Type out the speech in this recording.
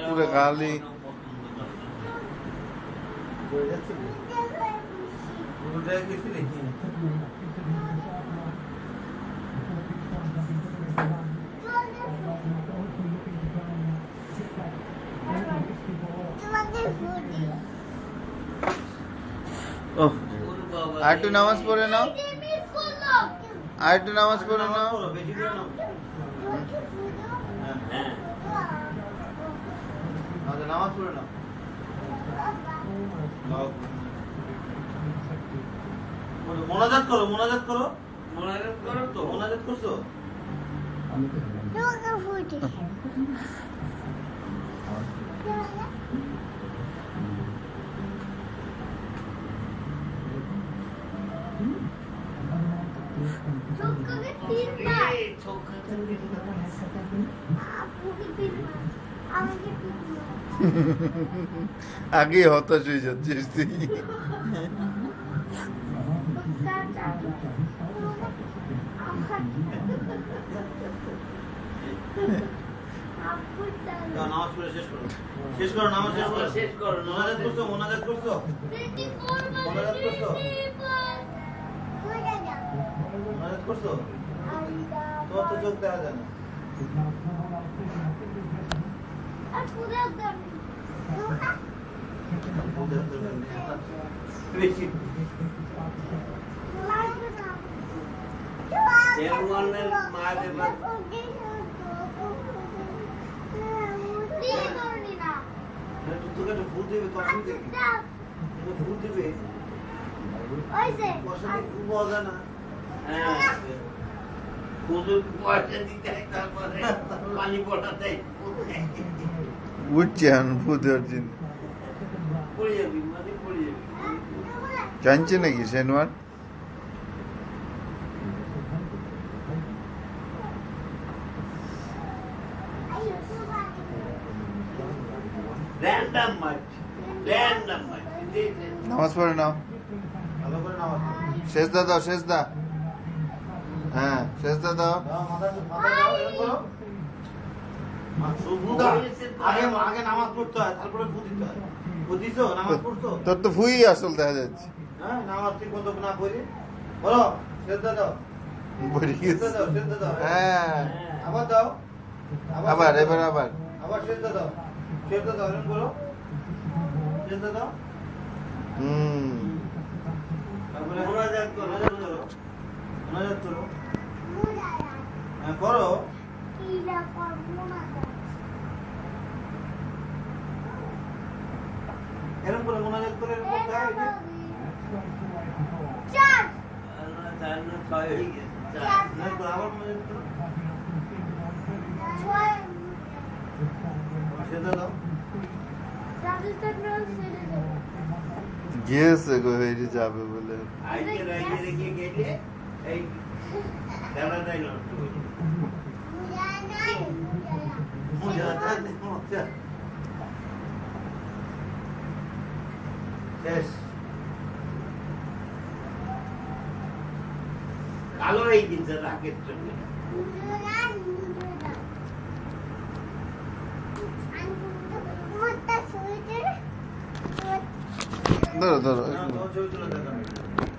पूरे खाली आयटू नामाज पढ़े ना आयटू नामाज पढ़े ना नामाज पढ़े ना মোনাজাত করো মোনাজাত করো মোনাজাত করো তো মোনাজাত করছো আগে হতাশ হয়ে যাচ্ছিস তুই নামাজ পড়ে শেষ করো শেষ করো নামাজ শেষ করো মোনাজাত করছো মোনাজাত করছো মোনাজাত করছো মোনাজাত করছো তোর তো চোখ দেখা যায় না উঠছেন ভূতের দিন জানছে নাকি সেনওয়ার নামাজ পড়ে নাও শেষদা দাও শেষদা হ্যাঁ শেষদা দাও আগে নামাজ পড়তে হয় তারপরে ফু দিতে হয় বুঝিস নামাজ পড়তো তোর তো ফুই আসল দেখা যাচ্ছে হ্যাঁ নামাজ ঠিক মতো না পড়ি বলো শেষদা দাও হ্যাঁ আবার দাও আবার এবার আবার আবার শেষদা দাও শেষদা দাও এরকম করো শেষদা দাও তারপরে মোনাজাত করো মোনাজাত করো হ্যাঁ করো এরকম করে মোনাজাত করে করতে হয় আবার মোনাজাত করো সেটা দাও গিয়েছে গো হয়ে যাবে বলে কালো এই দিনটা রাকের জন্য ধরো ধরো